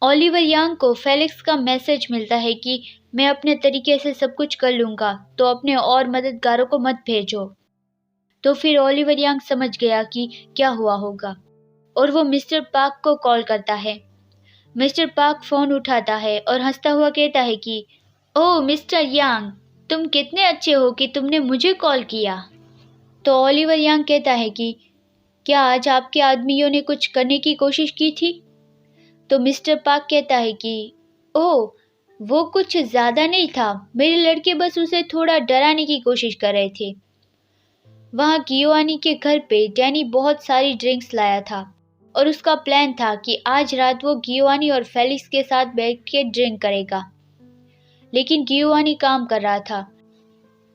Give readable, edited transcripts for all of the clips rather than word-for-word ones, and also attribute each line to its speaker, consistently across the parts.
Speaker 1: Oliver यांग को Felix का message मिलता है कि मैं अपने तरीके से सब कुछ कर लूँगा, तो अपने और मददगारों को मत भेजो। तो फिर ओलिवर यांग समझ गया कि क्या हुआ होगा और वो मिस्टर पार्क को कॉल करता है। मिस्टर पार्क फ़ोन उठाता है और हंसता हुआ कहता है कि ओह मिस्टर यांग, तुम कितने अच्छे हो कि तुमने मुझे कॉल किया। तो ओलिवर यांग कहता है कि क्या आज आपके आदमियों ने कुछ करने की कोशिश की थी? तो मिस्टर पार्क कहता है कि ओह, वो कुछ ज़्यादा नहीं था, मेरे लड़के बस उसे थोड़ा डराने की कोशिश कर रहे थे। वहाँ गियोवानी के घर पे डैनी बहुत सारी ड्रिंक्स लाया था और उसका प्लान था कि आज रात वो गियोवानी और फेलिक्स के साथ बैठ के ड्रिंक करेगा। लेकिन गियोवानी काम कर रहा था,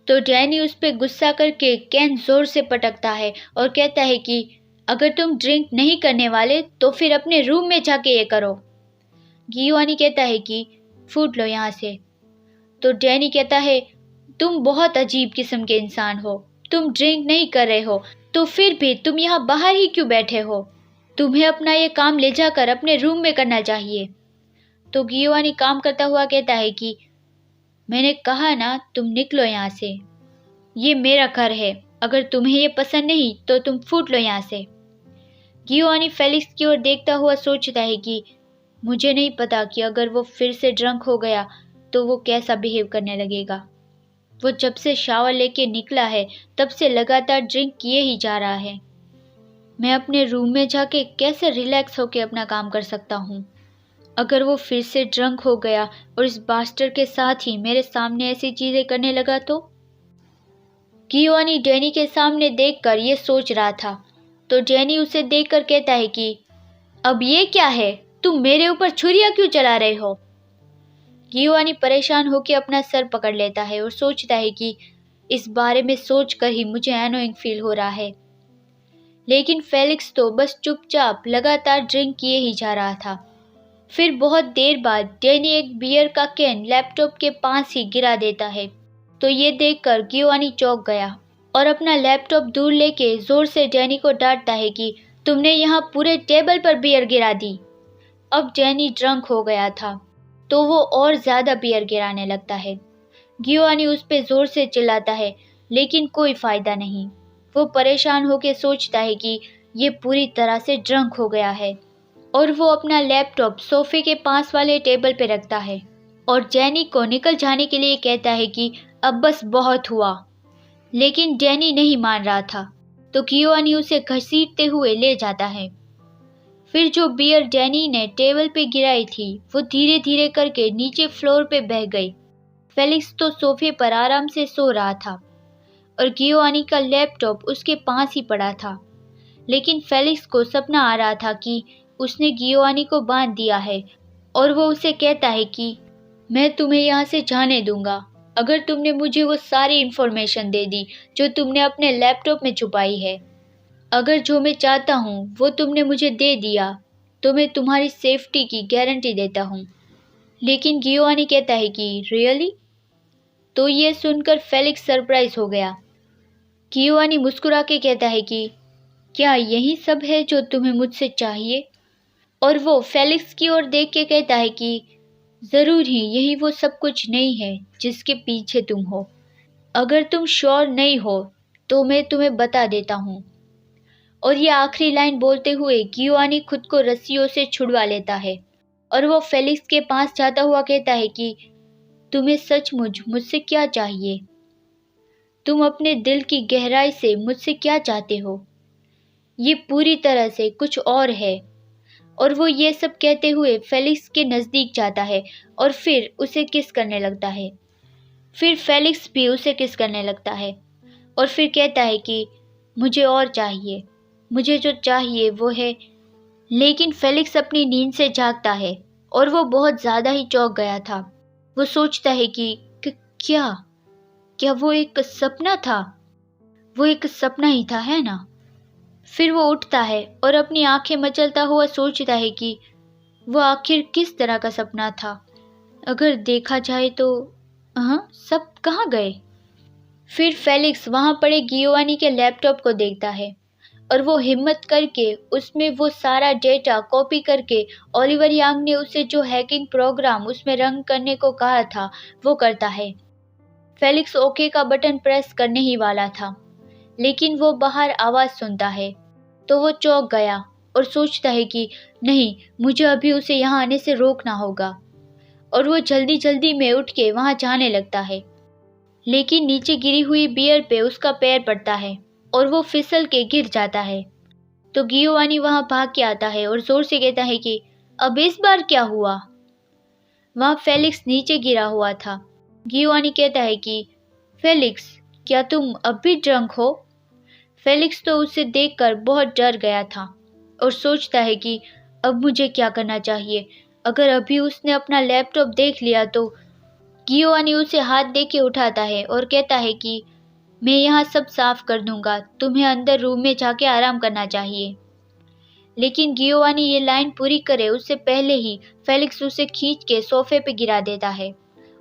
Speaker 1: तो डैनी उस पर गुस्सा करके कैन जोर से पटकता है और कहता है कि अगर तुम ड्रिंक नहीं करने वाले तो फिर अपने रूम में जाके ये करो। गियोवानी कहता है कि फूट लो यहाँ से। तो डैनी कहता है तुम बहुत अजीब किस्म के इंसान हो, तुम ड्रिंक नहीं कर रहे हो तो फिर भी तुम यहाँ बाहर ही क्यों बैठे हो? तुम्हें अपना ये काम ले जाकर अपने रूम में करना चाहिए। तो गियोवानी काम करता हुआ कहता है कि मैंने कहा ना, तुम निकलो यहाँ से, ये मेरा घर है, अगर तुम्हें ये पसंद नहीं तो तुम फूट लो यहाँ से। गियोवानी फेलिक्स की ओर देखता हुआ सोचता है कि मुझे नहीं पता कि अगर वो फिर से ड्रंक हो गया तो वो कैसा बिहेव करने लगेगा। वो जब से शावर लेके निकला है तब से लगातार ड्रिंक किए ही जा रहा है। मैं अपने रूम में जाके कैसे रिलैक्स होके अपना काम कर सकता हूँ? अगर वो फिर से ड्रंक हो गया और इस बास्टर के साथ ही मेरे सामने ऐसी चीज़ें करने लगा तो? गियोवानी डैनी के सामने देखकर ये सोच रहा था, तो डैनी उसे देखकर कहता है कि अब ये क्या है, तुम मेरे ऊपर छुरियां क्यों चला रहे हो? गियोवानी परेशान होकर अपना सर पकड़ लेता है और सोचता है कि इस बारे में सोचकर ही मुझे एनोइंग फील हो रहा है। लेकिन फेलिक्स तो बस चुपचाप लगातार ड्रिंक किए ही जा रहा था। फिर बहुत देर बाद डैनी एक बियर का कैन लैपटॉप के पास ही गिरा देता है, तो ये देखकर गियोवानी चौंक गया और अपना लैपटॉप दूर लेके जोर से डैनी को डांटता है कि तुमने यहाँ पूरे टेबल पर बियर गिरा दी। अब डैनी ड्रंक हो गया था, तो वो और ज़्यादा बियर गिराने लगता है। गियोवानी उस पर ज़ोर से चिल्लाता है, लेकिन कोई फ़ायदा नहीं। वो परेशान होकर सोचता है कि ये पूरी तरह से ड्रंक हो गया है और वो अपना लैपटॉप सोफे के पास वाले टेबल पे रखता है और डैनी को निकल जाने के लिए कहता है कि अब बस बहुत हुआ। लेकिन डैनी नहीं मान रहा था, तो गियोवानी उसे घसीटते हुए ले जाता है। फिर जो बियर डैनी ने टेबल पे गिराई थी वो धीरे धीरे करके नीचे फ्लोर पे बह गई। फेलिक्स तो सोफे पर आराम से सो रहा था और गियोवानी का लैपटॉप उसके पास ही पड़ा था। लेकिन फेलिक्स को सपना आ रहा था कि उसने गियोवानी को बांध दिया है और वो उसे कहता है कि मैं तुम्हें यहाँ से जाने दूंगा अगर तुमने मुझे वो सारी इन्फॉर्मेशन दे दी जो तुमने अपने लैपटॉप में छुपाई है। अगर जो मैं चाहता हूँ वो तुमने मुझे दे दिया तो मैं तुम्हारी सेफ्टी की गारंटी देता हूँ। लेकिन गियोवानी कहता है कि रियली? तो ये सुनकर फेलिक्स सरप्राइज हो गया। गियोवानी मुस्कुरा के कहता है कि क्या यही सब है जो तुम्हें मुझसे चाहिए? और वो फेलिक्स की ओर देख के कहता है कि ज़रूर ही यही वो सब कुछ नहीं है जिसके पीछे तुम हो। अगर तुम श्योर नहीं हो तो मैं तुम्हें बता देता हूँ। और ये आखिरी लाइन बोलते हुए गियोवानी खुद को रस्सियों से छुड़वा लेता है और वो फेलिक्स के पास जाता हुआ कहता है कि तुम्हें सचमुच मुझसे क्या चाहिए? तुम अपने दिल की गहराई से मुझसे क्या चाहते हो? ये पूरी तरह से कुछ और है। और वो ये सब कहते हुए फेलिक्स के नज़दीक जाता है और फिर उसे किस करने लगता है। फिर फेलिक्स भी उसे किस करने लगता है और फिर कहता है कि मुझे और चाहिए, मुझे जो चाहिए वो है। लेकिन फेलिक्स अपनी नींद से जागता है और वो बहुत ज़्यादा ही चौंक गया था। वो सोचता है कि क्या क्या वो एक सपना था? वो एक सपना ही था, है ना? फिर वो उठता है और अपनी आंखें मचलता हुआ सोचता है कि वो आखिर किस तरह का सपना था। अगर देखा जाए तो हाँ, सब कहाँ गए? फिर फेलिक्स वहाँ पड़े गियोवानी के लैपटॉप को देखता है और वो हिम्मत करके उसमें वो सारा डेटा कॉपी करके ओलिवर यांग ने उसे जो हैकिंग प्रोग्राम उसमें रन करने को कहा था वो करता है। फेलिक्स ओके का बटन प्रेस करने ही वाला था, लेकिन वो बाहर आवाज़ सुनता है तो वो चौंक गया और सोचता है कि नहीं, मुझे अभी उसे यहाँ आने से रोकना होगा। और वो जल्दी जल्दी में उठ के वहाँ जाने लगता है, लेकिन नीचे गिरी हुई बियर पे उसका पैर पड़ता है और वो फिसल के गिर जाता है। तो गियोवानी वहाँ भाग के आता है और जोर से कहता है कि अब इस बार क्या हुआ। वहाँ फेलिक्स नीचे गिरा हुआ था। गियोवानी कहता है कि फेलिक्स, क्या तुम अब भी ड्रंक हो? फेलिक्स तो उसे देखकर बहुत डर गया था और सोचता है कि अब मुझे क्या करना चाहिए। अगर अभी उसने अपना लैपटॉप देख लिया तो। गियोवानी उसे हाथ दे के उठाता है और कहता है कि मैं यहाँ सब साफ कर दूंगा, तुम्हें अंदर रूम में जाके आराम करना चाहिए। लेकिन गियोवानी ये लाइन पूरी करे उससे पहले ही फेलिक्स उसे खींच के सोफे पे गिरा देता है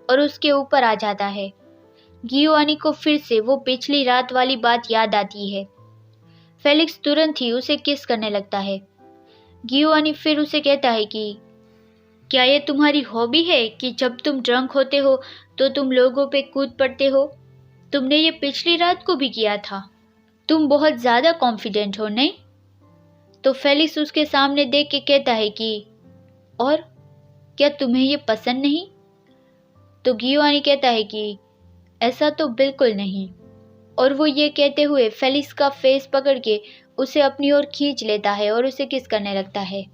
Speaker 1: और उसके ऊपर आ जाता है। गियोवानी को फिर से वो पिछली रात वाली बात याद आती है। फेलिक्स तुरंत ही उसे किस करने लगता है। गियोवानी फिर उसे कहता है कि क्या ये तुम्हारी हॉबी है कि जब तुम ड्रंक होते हो तो तुम लोगों पे कूद पड़ते हो? तुमने ये पिछली रात को भी किया था। तुम बहुत ज़्यादा कॉन्फिडेंट हो, नहीं? तो फेलिक्स उसके सामने देख के कहता है कि और क्या तुम्हें ये पसंद नहीं? तो गियोवानी कहता है कि ऐसा तो बिल्कुल नहीं। और वो ये कहते हुए फेलिक्स का फेस पकड़ के उसे अपनी ओर खींच लेता है और उसे किस करने लगता है।